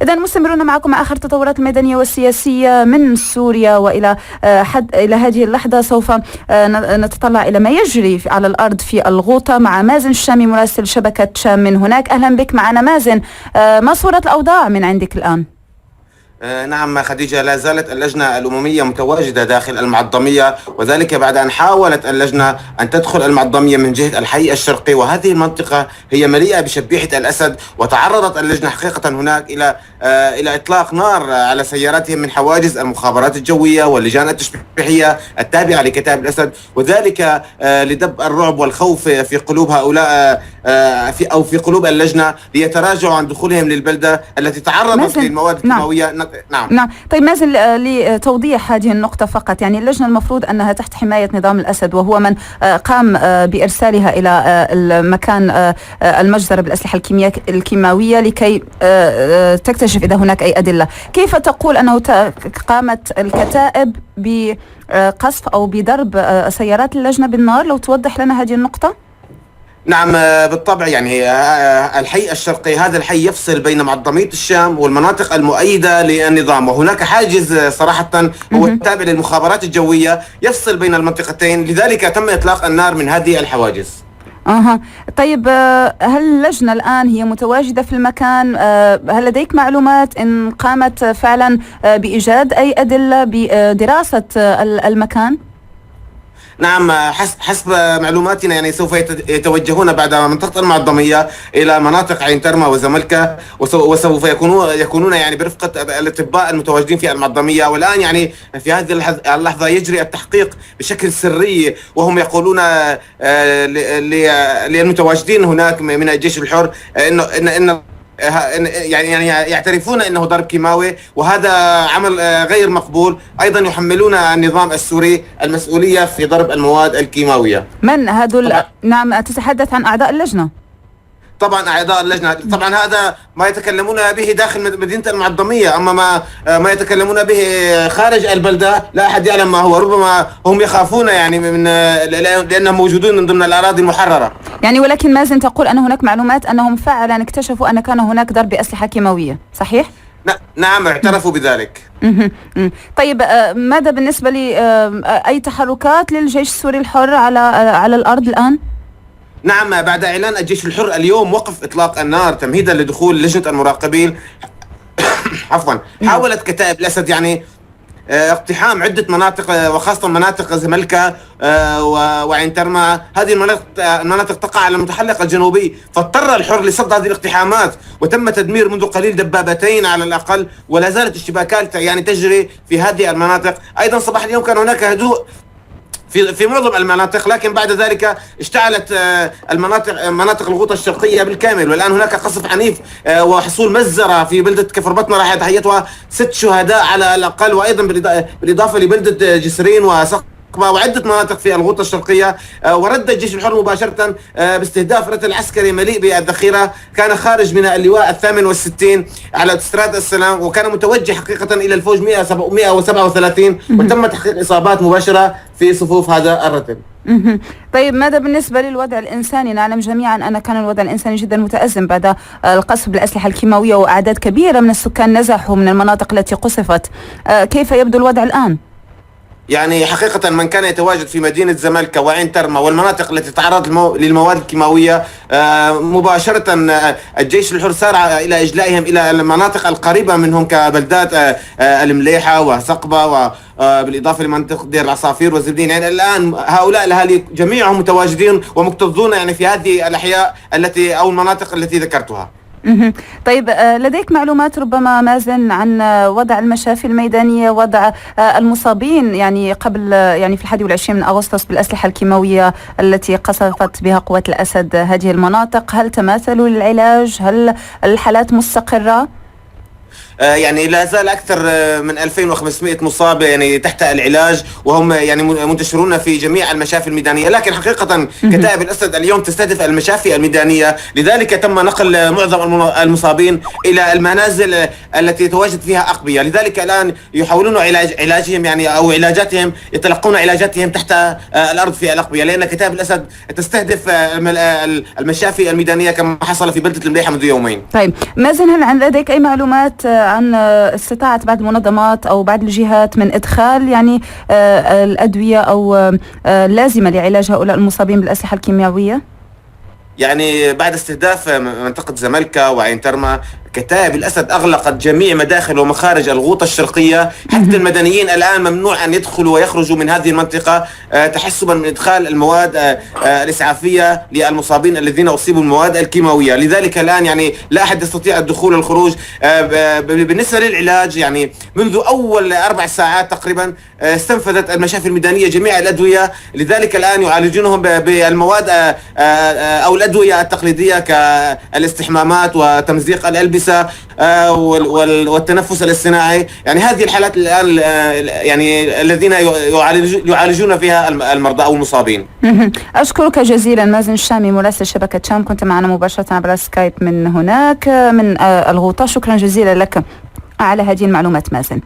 إذا مستمرون معكم مع آخر التطورات الميدانية والسياسية من سوريا، وإلى إلى هذه اللحظة سوف نتطلع إلى ما يجري على الأرض في الغوطة مع مازن الشامي مراسل شبكة شام من هناك. أهلا بك معنا مازن. ما صورة الأوضاع من عندك الآن؟ نعم خديجة، لا زالت اللجنة الأممية متواجدة داخل المعظمية، وذلك بعد أن حاولت اللجنة أن تدخل المعظمية من جهة الحي الشرقي، وهذه المنطقة هي مليئة بشبيحة الأسد، وتعرضت اللجنة حقيقة هناك إلى إطلاق نار على سياراتهم من حواجز المخابرات الجوية واللجان التشبيحية التابعة لكتائب الأسد، وذلك لدب الرعب والخوف في قلوب هؤلاء في قلوب اللجنة، ليتراجعوا عن دخولهم للبلدة التي تعرضت للمواد الكيماوية. نعم. طيب مازن، لتوضيح هذه النقطة فقط، يعني اللجنة المفروض أنها تحت حماية نظام الأسد، وهو من قام بإرسالها إلى المكان المجزرة بالأسلحة الكيماوية لكي تكتشف إذا هناك أي أدلة. كيف تقول أنه قامت الكتائب بقصف أو بضرب سيارات اللجنة بالنار؟ لو توضح لنا هذه النقطة. نعم بالطبع، يعني الحي الشرقي هذا الحي يفصل بين معظمية الشام والمناطق المؤيدة للنظام، وهناك حاجز صراحة هو التابع للمخابرات الجوية يفصل بين المنطقتين، لذلك تم إطلاق النار من هذه الحواجز. طيب، هل اللجنة الآن هي متواجدة في المكان؟ هل لديك معلومات إن قامت فعلا بإيجاد أي أدلة بدراسة المكان؟ نعم، حسب معلوماتنا يعني سوف يتوجهون بعد منطقة المعظمية إلى مناطق عين ترمى وزملكة، وسوف يكونون يعني برفقة الأطباء المتواجدين في المعظمية. والآن يعني في هذه اللحظة يجري التحقيق بشكل سري، وهم يقولون للمتواجدين هناك من الجيش الحر إن يعني يعترفون انه ضرب كيماوي، وهذا عمل غير مقبول. ايضا يحملون النظام السوري المسؤوليه في ضرب المواد الكيماويه. من هذول؟ نعم، تتحدث عن اعضاء اللجنه. طبعا اعضاء اللجنه، طبعا هذا ما يتكلمون به داخل مدينه المعظميه، اما ما يتكلمون به خارج البلده لا احد يعلم ما هو. ربما هم يخافون يعني لانهم موجودون من ضمن الاراضي المحرره. يعني ولكن مازن تقول ان هناك معلومات انهم فعلا اكتشفوا ان كان هناك ضرب باسلحه كيماويه، صحيح؟ نعم، اعترفوا بذلك. طيب، ماذا بالنسبه اي تحركات للجيش السوري الحر على الارض الان؟ نعم، بعد إعلان الجيش الحر اليوم وقف إطلاق النار تمهيدا لدخول لجنة المراقبين عفوا، حاولت كتائب الأسد يعني اقتحام عدة مناطق، وخاصة مناطق زملكة وعين ترمى. هذه المناطق تقع على المتحلق الجنوبي، فاضطر الحر لصد هذه الاقتحامات، وتم تدمير منذ قليل دبابتين على الأقل، ولا زالت الاشتباكات يعني تجري في هذه المناطق. أيضا صباح اليوم كان هناك هدوء في معظم المناطق، لكن بعد ذلك اشتعلت مناطق الغوطة الشرقية بالكامل، والآن هناك قصف عنيف وحصول مجزرة في بلدة كفر بطنة راح يتحيطها 6 شهداء على الأقل، وأيضا بالإضافة لبلدة جسرين وعدة مناطق في الغوطة الشرقية. ورد الجيش الحر مباشرة باستهداف رتل عسكري مليء بالذخيرة كان خارج من اللواء 68 على استراد السلام، وكان متوجه حقيقة إلى الفوج 137، وتم تحقيق إصابات مباشرة في صفوف هذا الرتل. طيب، ماذا بالنسبة للوضع الإنساني؟ نعلم جميعا أن كان الوضع الإنساني جدا متأزم بعد القصف بالأسلحة الكيماوية، وأعداد كبيرة من السكان نزحوا من المناطق التي قصفت. كيف يبدو الوضع الآن؟ يعني حقيقة من كان يتواجد في مدينة زملكة وعين ترمى والمناطق التي تتعرض للمواد الكيماوية، مباشرة الجيش الحر سارع إلى إجلائهم إلى المناطق القريبة منهم كبلدات المليحة وسقبة، وبالإضافة لمنطقة دير العصافير والزبدين. يعني الآن هؤلاء الأهالي جميعهم متواجدين ومكتظون يعني في هذه الأحياء أو المناطق التي ذكرتها. طيب، لديك معلومات ربما مازن عن وضع المشافي الميدانية، وضع المصابين يعني قبل يعني في 21 من أغسطس بالأسلحة الكيماوية التي قصفت بها قوات الأسد هذه المناطق؟ هل تماثلوا للعلاج؟ هل الحالات مستقرة؟ يعني لا زال أكثر من 2500 مصاب يعني تحت العلاج، وهم يعني منتشرون في جميع المشافي الميدانية. لكن حقيقة كتائب الأسد اليوم تستهدف المشافي الميدانية، لذلك تم نقل معظم المصابين إلى المنازل التي يتواجد فيها أقبية. لذلك الآن يحاولون علاجهم يعني أو علاجاتهم، يتلقون علاجاتهم تحت الأرض في الأقبية، لأن كتائب الأسد تستهدف المشافي الميدانية كما حصل في بلدة المليحة منذ يومين. طيب مازن، هل لديك أي معلومات عن استطاعة بعض المنظمات أو بعض الجهات من إدخال يعني الأدوية أو لازمة لعلاج هؤلاء المصابين بالأسلحة الكيميائية؟ يعني بعد استهداف منطقة زملكا وعين ترمى، كتائب الأسد أغلقت جميع مداخل ومخارج الغوطة الشرقية. حتى المدنيين الآن ممنوع أن يدخلوا ويخرجوا من هذه المنطقة تحسبا من إدخال المواد الإسعافية للمصابين الذين أصيبوا بالمواد الكيماوية. لذلك الآن يعني لا أحد يستطيع الدخول والخروج. بالنسبة للعلاج يعني منذ أول 4 ساعات تقريبا استنفذت المشافي الميدانية جميع الأدوية، لذلك الآن يعالجونهم بالمواد أو الأدوية التقليدية كالاستحمامات وتمزيق الألبسة والتنفس الاصطناعي. يعني هذه الحالات الآن يعني الذين يعالجون فيها المرضى أو المصابين. أشكرك جزيلا مازن الشامي مراسل شبكة شام، كنت معنا مباشرة عبر سكايب من هناك من الغوطة. شكرا جزيلا لك على هذه المعلومات مازن.